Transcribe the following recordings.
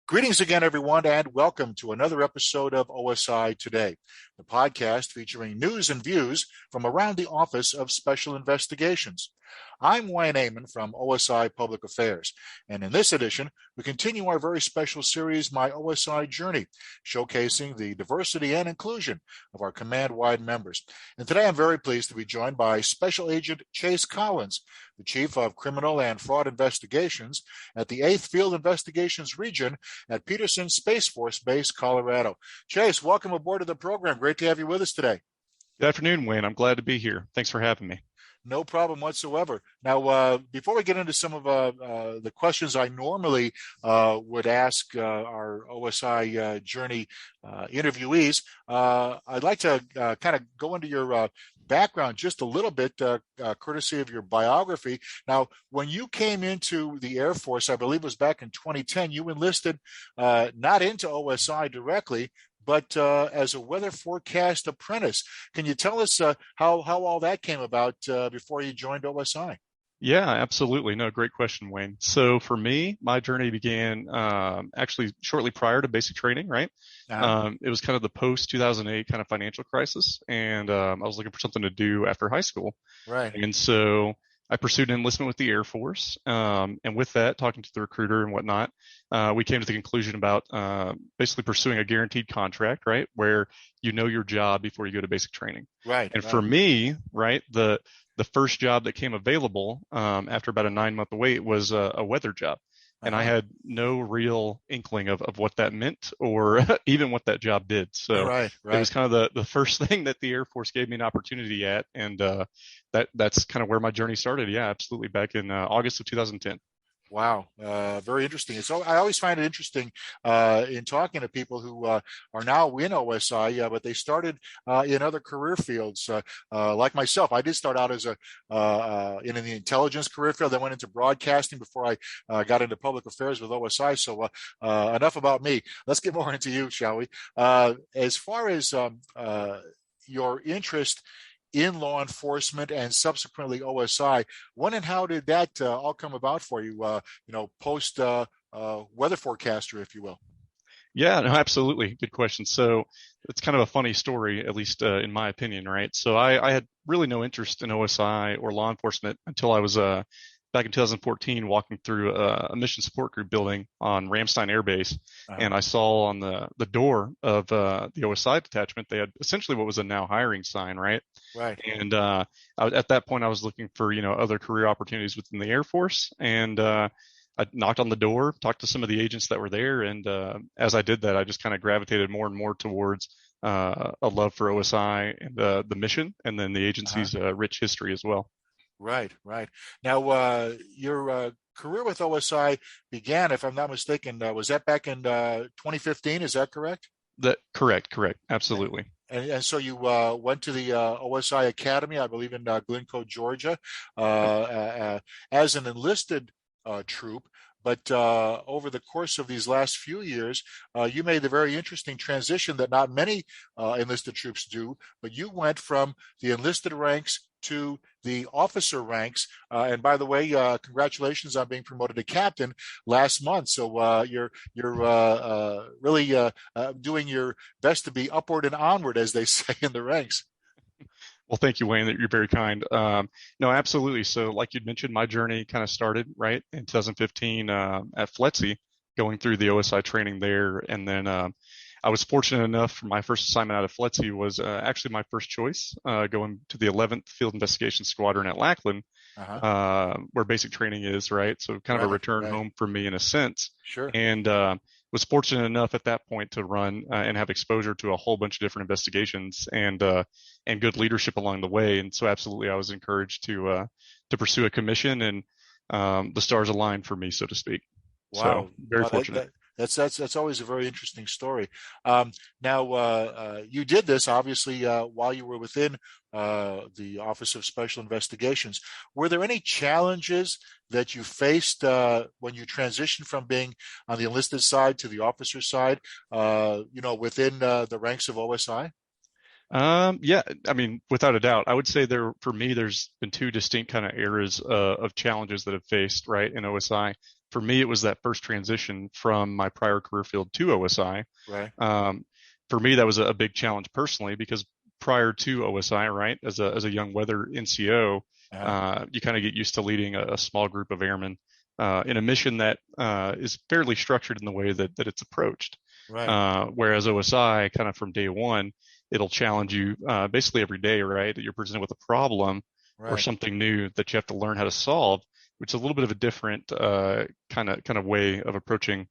Greetings again, everyone, and welcome to another episode of OSI Today, the podcast featuring news and views from around the Office of Special Investigations. I'm Wayne Amon from OSI Public Affairs, and in this edition, we continue our very special series, My OSI Journey, showcasing the diversity and inclusion of our command-wide members. And today I'm very pleased to be joined by Special Agent Chase Collins, the Chief of Criminal and Fraud Investigations at the 8th Field Investigations Region at Peterson Space Force Base, Colorado. Chase, welcome aboard to the program. Great to have you with us today. Good afternoon, Wayne. I'm glad to be here. Thanks for having me. No problem whatsoever. Now, before we get into some of the questions I normally would ask our OSI Journey interviewees, I'd like to kind of go into your background just a little bit, courtesy of your biography. Now, when you came into the Air Force, I believe it was back in 2010, you enlisted not into OSI directly, but as a weather forecast apprentice. Can you tell us how all that came about before you joined OSI? Yeah, absolutely. No, great question, Wayne. So for me, my journey began actually shortly prior to basic training, right? It was kind of the post-2008 kind of financial crisis, and I was looking for something to do after high school. Right. And so I pursued an enlistment with the Air Force. And with that, talking to the recruiter and whatnot, we came to the conclusion about basically pursuing a guaranteed contract, right, where you know your job before you go to basic training. Right. And for me, right, the first job that came available after about a 9-month wait was a weather job. And I had no real inkling of what that meant or even what that job did. So It was kind of the first thing that the Air Force gave me an opportunity at. And that's kind of where my journey started. Yeah, absolutely. Back in August of 2010. Wow. Very interesting. So I always find it interesting in talking to people who are now in OSI, but they started in other career fields. Like myself, I did start out as in the intelligence career field. Then went into broadcasting before I got into public affairs with OSI. So enough about me. Let's get more into you, shall we? As far as your interest in law enforcement and subsequently OSI, when and how did that all come about for you, post weather forecaster, if you will? Yeah, no, absolutely. Good question. So it's kind of a funny story, at least in my opinion, right? So I had really no interest in OSI or law enforcement until I was back in 2014 walking through a mission support group building on Ramstein Air Base. And I saw on the door of the OSI detachment, they had essentially what was a now hiring sign, right? Right. And at that point, I was looking for, other career opportunities within the Air Force. And I knocked on the door, talked to some of the agents that were there. And as I did that, I just kind of gravitated more and more towards a love for OSI and the mission, and then the agency's rich history as well. Right. Now, your career with OSI began, if I'm not mistaken, was that back in 2015? Is that correct? Correct. Absolutely. And so you went to the OSI Academy, I believe, in Glencoe, Georgia, as an enlisted troop. But over the course of these last few years, you made the very interesting transition that not many enlisted troops do, but you went from the enlisted ranks to the officer ranks. And by the way, congratulations on being promoted to captain last month. So you're really doing your best to be upward and onward, as they say in the ranks. Well, thank you, Wayne. You're very kind. No, absolutely. So like you'd mentioned, my journey kind of started right in 2015 at FLETC, going through the OSI training there. And then I was fortunate enough for my first assignment out of FLETC was actually my first choice, going to the 11th Field Investigation Squadron at Lackland, where basic training is, right? So kind of a return home for me in a sense. Sure. And was fortunate enough at that point to run and have exposure to a whole bunch of different investigations and good leadership along the way. And so absolutely, I was encouraged to pursue a commission, and the stars aligned for me, so to speak. Wow. So very fortunate. That's always a very interesting story. Now, you did this obviously while you were within the Office of Special Investigations. Were there any challenges that you faced when you transitioned from being on the enlisted side to the officer side, within the ranks of OSI? Yeah, I mean, without a doubt, I would say for me, there's been two distinct kind of eras of challenges that I've faced, right, in OSI. for me, it was that first transition from my prior career field to OSI. Right. For me, that was a big challenge personally because prior to OSI, right, as a young weather NCO, Uh-huh. you kind of get used to leading a small group of airmen in a mission that is fairly structured in the way that it's approached. Right. Whereas OSI, kind of from day one, it'll challenge you basically every day, right? That you're presented with a problem or Right. something new that you have to learn how to solve, which is a little bit of a different kind of way of approaching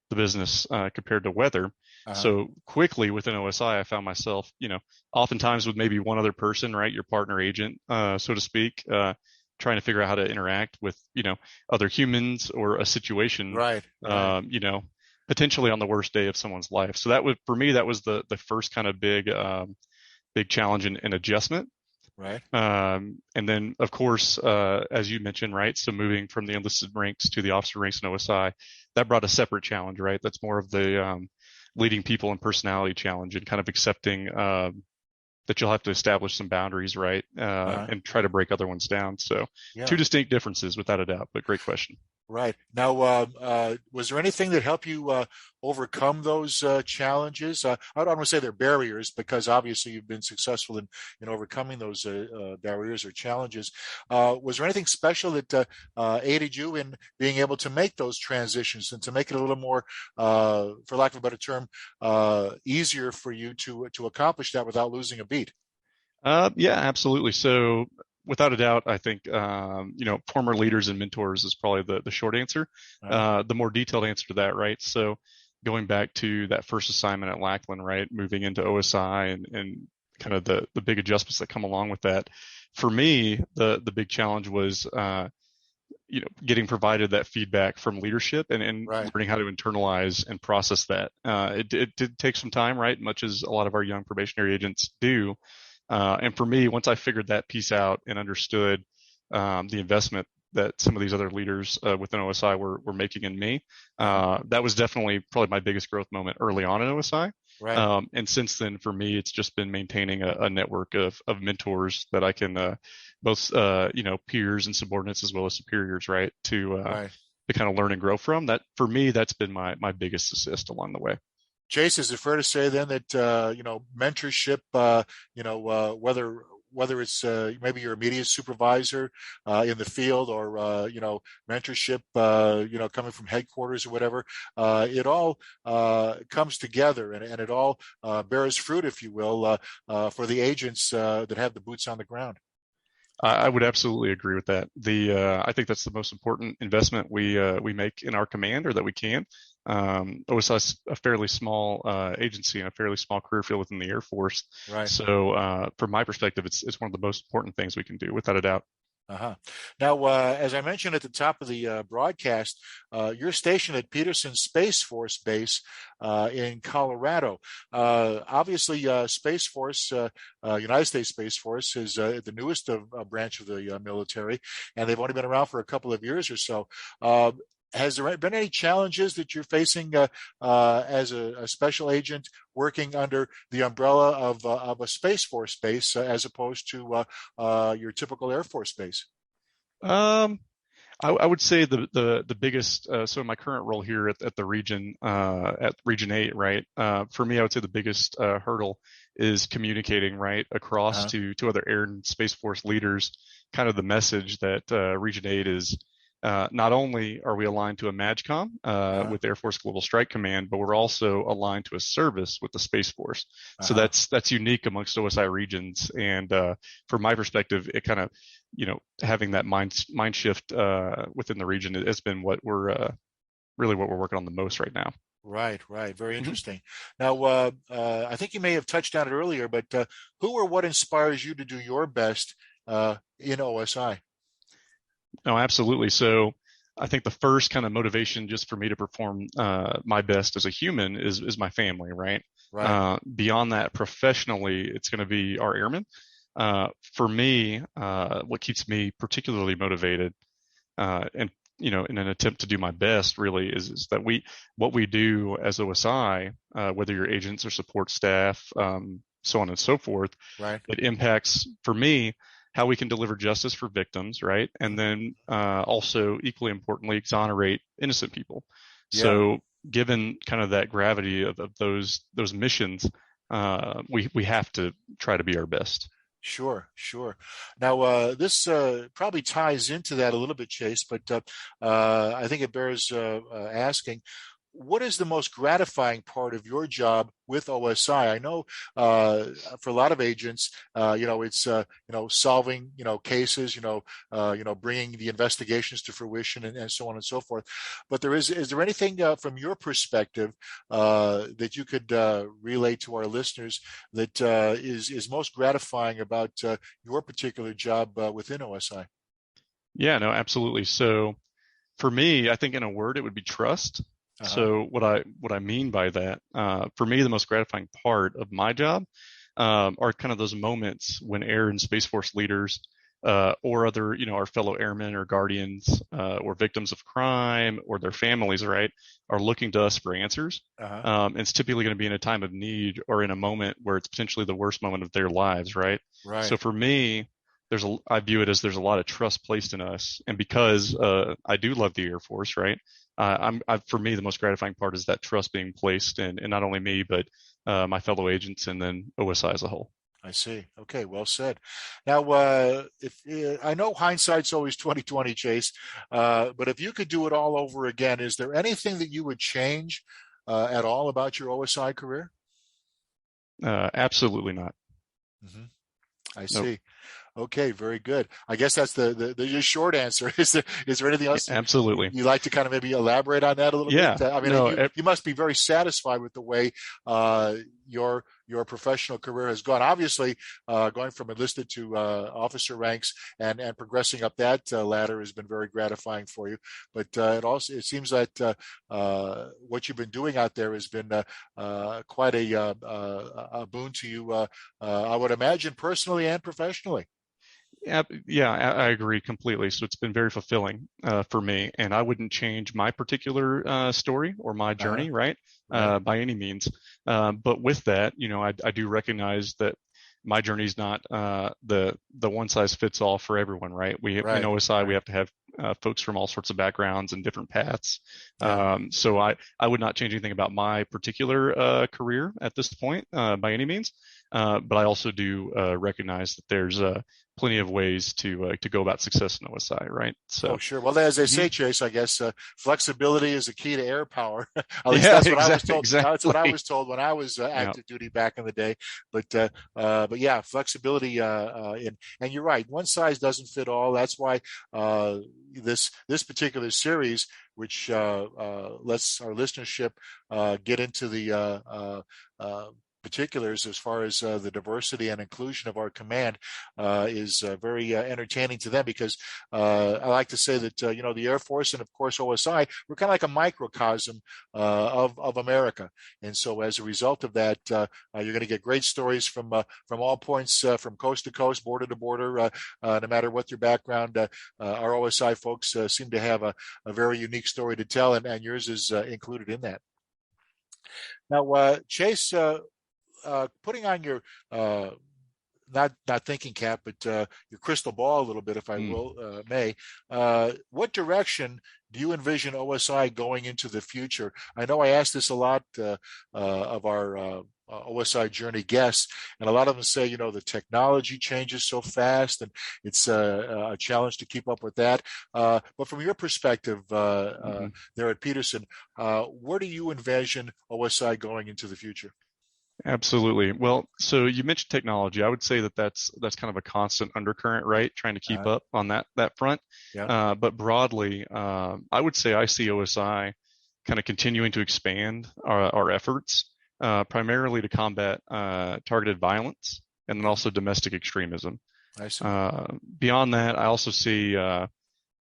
the business compared to weather. Uh-huh. So quickly within OSI, I found myself, oftentimes with maybe one other person, right, your partner agent, so to speak, trying to figure out how to interact with, other humans or a situation, Right. Right. potentially on the worst day of someone's life. So that was, for me, that was the first kind of big challenge and adjustment. Right. And then, of course, as you mentioned, right, so moving from the enlisted ranks to the officer ranks in OSI, that brought a separate challenge, right? That's more of the leading people and personality challenge and kind of accepting that you'll have to establish some boundaries, right, Uh-huh. and try to break other ones down. So two Yeah. distinct differences without a doubt, but great question. Right. Now, was there anything that helped you overcome those challenges? I don't want to say they're barriers because obviously you've been successful in overcoming those barriers or challenges. Was there anything special that aided you in being able to make those transitions and to make it a little more, for lack of a better term, easier for you to accomplish that without losing a beat? Yeah, absolutely. So without a doubt, I think, former leaders and mentors is probably the short answer. Uh, The more detailed answer to that, right? So going back to that first assignment at Lackland, right? Moving into OSI and kind of the big adjustments that come along with that. For me, the big challenge was, getting provided that feedback from leadership and right. learning how to internalize and process that. It did take some time, right? Much as a lot of our young probationary agents do. And for me, once I figured that piece out and understood the investment that some of these other leaders within OSI were making in me, Uh-huh. that was definitely probably my biggest growth moment early on in OSI. Right. And since then, for me, it's just been maintaining a network of mentors that I can both peers and subordinates as well as superiors, right, Right. to kind of learn and grow from. That for me, that's been my biggest assist along the way. Chase, is it fair to say then that mentorship, whether it's maybe your immediate supervisor in the field or mentorship, coming from headquarters or whatever, it all comes together and it all bears fruit, if you will, for the agents that have the boots on the ground. I would absolutely agree with that. I think that's the most important investment we make in our command, or that we can. OSI is a fairly small agency and a fairly small career field within the Air Force. Right. So, from my perspective, it's one of the most important things we can do, without a doubt. Uh-huh. Now, as I mentioned at the top of the broadcast, you're stationed at Peterson Space Force Base in Colorado. Obviously, Space Force, United States Space Force, is the newest branch of the military, and they've only been around for a couple of years or so. Has there been any challenges that you're facing as a special agent working under the umbrella of a Space Force base as opposed to your typical Air Force base? Um, I would say the biggest. So in my current role here at the region, at Region 8, right? For me, I would say the biggest hurdle is communicating right across Uh-huh. to other Air and Space Force leaders, kind of the message that Region 8 is. Not only are we aligned to a MAGCOM Uh-huh. with Air Force Global Strike Command, but we're also aligned to a service with the Space Force. So Uh-huh. that's unique amongst OSI regions. And from my perspective, it kind of, having that mind shift within the region has been what we're really what we're working on the most right now. Right, right. Very Mm-hmm. interesting. Now, I think you may have touched on it earlier, but who or what inspires you to do your best in OSI? No, absolutely. So I think the first kind of motivation just for me to perform my best as a human is my family, right? Right. Beyond that, professionally, it's going to be our airmen. For me, what keeps me particularly motivated, and in an attempt to do my best, really is that what we do as OSI, whether you're agents or support staff, so on and so forth, Right. it impacts for me how we can deliver justice for victims, right? And then also equally importantly, exonerate innocent people. Yeah. So given kind of that gravity of those missions, we have to try to be our best. Sure, sure. Now, this probably ties into that a little bit, Chase, but I think it bears asking. What is the most gratifying part of your job with OSI? I know for a lot of agents, it's solving cases, bringing the investigations to fruition, and so on and so forth. But is there anything from your perspective that you could relay to our listeners that is most gratifying about your particular job within OSI? Yeah, no, absolutely. So for me, I think in a word, it would be trust. Uh-huh. So what I mean by that, for me, the most gratifying part of my job are kind of those moments when Air and Space Force leaders or other, our fellow airmen or guardians or victims of crime or their families, right, are looking to us for answers. Uh-huh. It's typically going to be in a time of need or in a moment where it's potentially the worst moment of their lives, right? So Right. for me, I view it as there's a lot of trust placed in us, and because I do love the Air Force, right? For me, the most gratifying part is that trust being placed in not only me, but my fellow agents and then OSI as a whole. I see. Okay, well said. Now, if I know hindsight's always 2020, Chase, but if you could do it all over again, is there anything that you would change at all about your OSI career? Absolutely not. Hmm. I Nope. see. Okay, very good. I guess that's the short answer. Is there anything else Absolutely. you like to kind of maybe elaborate on that a little bit? Yeah. I mean, No. you must be very satisfied with the way your professional career has gone. Obviously, going from enlisted to officer ranks and progressing up that ladder has been very gratifying for you. But it seems that what you've been doing out there has been quite a boon to you. I would imagine personally and professionally. Yeah, I agree completely. So it's been very fulfilling for me, and I wouldn't change my particular story or my Uh-huh. journey, right, Right. by any means. But with that, I do recognize that my journey is not the one size fits all for everyone, right? In Right. OSI, we Right. have to have folks from all sorts of backgrounds and different paths. Yeah. So I would not change anything about my particular career at this point by any means. But I also do recognize that there's plenty of ways to go about success in OSI, right? Oh, So, sure. Well, as they mhm. say, Chase, I guess flexibility is the key to air power. At least Yeah, that's what I was exactly, told. That's what I exactly. was told when I was Yeah, active duty back in the day. But yeah, flexibility. And you're right. One size doesn't fit all. That's why this particular series, which lets our listenership get into the particulars as far as the diversity and inclusion of our command is very entertaining to them because I like to say that the Air Force and of course OSI we're kind of like a microcosm of America, and so as a result of that, you're going to get great stories from all points, from coast to coast, border to border, no matter what your background. Our OSI folks seem to have a very unique story to tell, and yours is included in that. Now, Chase, putting on your not thinking cap, but your crystal ball a little bit, if I mm, will may. What direction do you envision OSI going into the future? I know I asked this a lot of our OSI Journey guests, and a lot of them say, the technology changes so fast, and it's a challenge to keep up with that. But from your perspective, mhm. there at Peterson, where do you envision OSI going into the future? Absolutely. Well, so you mentioned technology. I would say that that's kind of a constant undercurrent, right? Trying to keep Uh, up on that front. yeah. But broadly, I would say I see OSI kind of continuing to expand our efforts, primarily to combat targeted violence and then Mhm. also domestic extremism. I see. Beyond that, I also see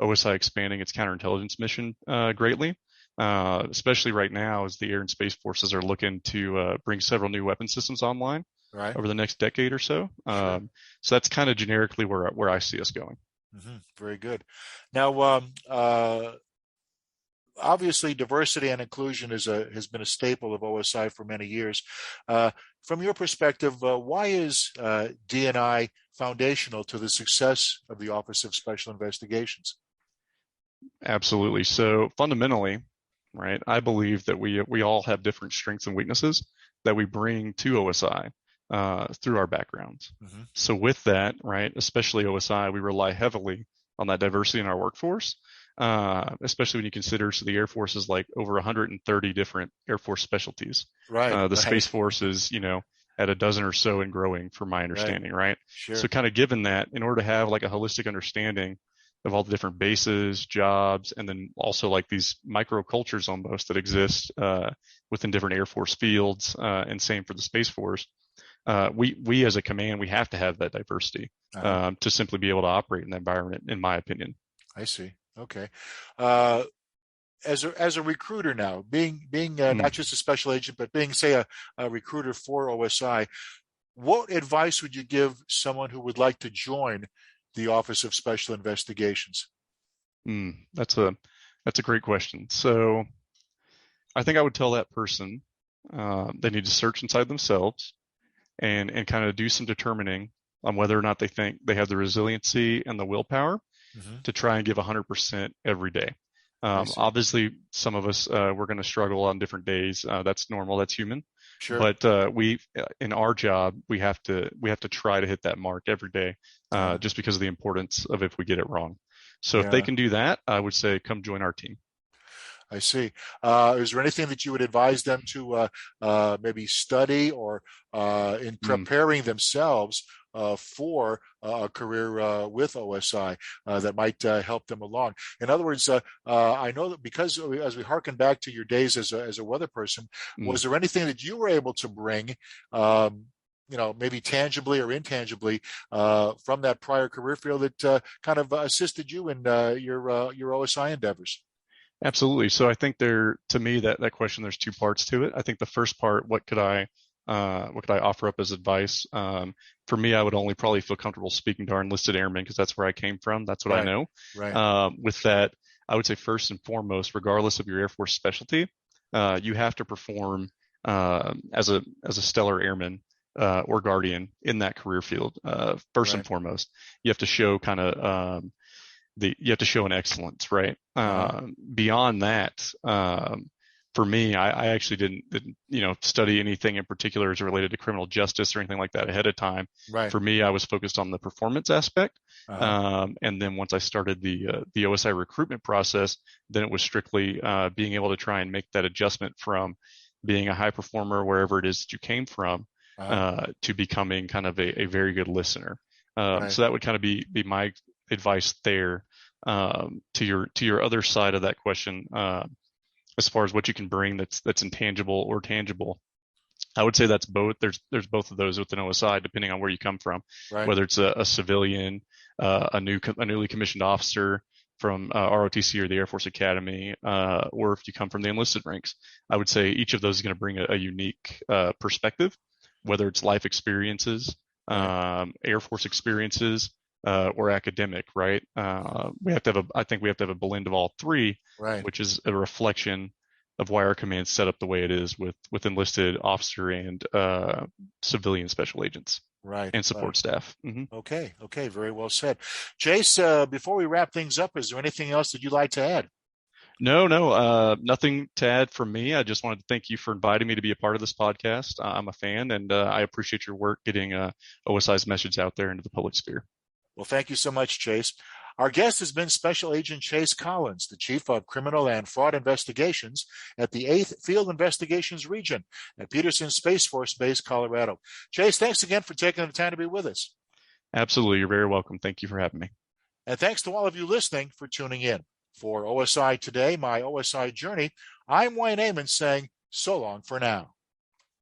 OSI expanding its counterintelligence mission greatly, especially right now as the air and space forces are looking to bring several new weapon systems online Right. over the next decade or so. Sure. So that's kind of generically where I see us going. Very good. Now, obviously, diversity and inclusion has been a staple of OSI for many years. From your perspective, why is D&I foundational to the success of the Office of Special Investigations? Absolutely. So fundamentally, right, I believe that we all have different strengths and weaknesses that we bring to OSI through our backgrounds. Mm-hmm. So with that, right, especially OSI, we rely heavily on that diversity in our workforce, especially when you consider the Air Force is like over 130 different Air Force specialties. The Space Force is, at a dozen or so and growing, from my understanding, right? Sure. So kind of given that, in order to have like a holistic understanding of all the different bases, jobs, and then also like these microcultures almost that exist within different Air Force fields, and same for the Space Force. We as a command, we have to have that diversity to simply be able to operate in that environment, in my opinion. I see. Okay. As a recruiter now, being not just a special agent, but being, say, a recruiter for OSI, what advice would you give someone who would like to join the Office of Special Investigations? That's a great question. So I think I would tell that person they need to search inside themselves and kind of do some determining on whether or not they think they have the resiliency and the willpower to try and give 100% every day. Obviously, some of us, we're going to struggle on different days. That's normal. That's human. Sure. But in our job, we have to try to hit that mark every day, just because of the importance of if we get it wrong. So if they can do that, I would say come join our team. I see. Is there anything that you would advise them to maybe study or in preparing themselves for a career with OSI that might help them along? In other words, I know that because as we harken back to your days as a weather person, was there anything that you were able to bring, maybe tangibly or intangibly, from that prior career field that kind of assisted you in your OSI endeavors? Absolutely. So I think to me, that question, there's two parts to it. I think the first part, what could I offer up as advice? For me, I would only probably feel comfortable speaking to our enlisted airmen because that's where I came from. That's what I know. Right. With that, I would say first and foremost, regardless of your Air Force specialty, you have to perform as a stellar airman or guardian in that career field. First and foremost, you have to show you have to show an excellence, right? Beyond that, for me, I actually didn't study anything in particular as related to criminal justice or anything like that ahead of time. Right. For me, I was focused on the performance aspect. And then once I started the OSI recruitment process, then it was strictly being able to try and make that adjustment from being a high performer wherever it is that you came from to becoming kind of a very good listener. So that would kind of be my advice there. To your other side of that question, as far as what you can bring that's intangible or tangible, I would say that's both. There's both of those within OSI, depending on where you come from, whether it's a civilian, a newly commissioned officer from ROTC or the Air Force Academy, or if you come from the enlisted ranks. I would say each of those is going to bring a unique perspective, whether it's life experiences, Air Force experiences, or academic, right? I think we have to have a blend of all three, which is a reflection of why our command set up the way it is with enlisted officer and civilian special agents and support staff. Okay, very well said. Chase, before we wrap things up, is there anything else that you'd like to add? No, nothing to add from me. I just wanted to thank you for inviting me to be a part of this podcast. I'm a fan, and I appreciate your work getting OSI's message out there into the public sphere. Well, thank you so much, Chase. Our guest has been Special Agent Chase Collins, the Chief of Criminal and Fraud Investigations at the 8th Field Investigations Region at Peterson Space Force Base, Colorado. Chase, thanks again for taking the time to be with us. Absolutely. You're very welcome. Thank you for having me. And thanks to all of you listening for tuning in. For OSI Today, my OSI Journey, I'm Wayne Amon saying so long for now.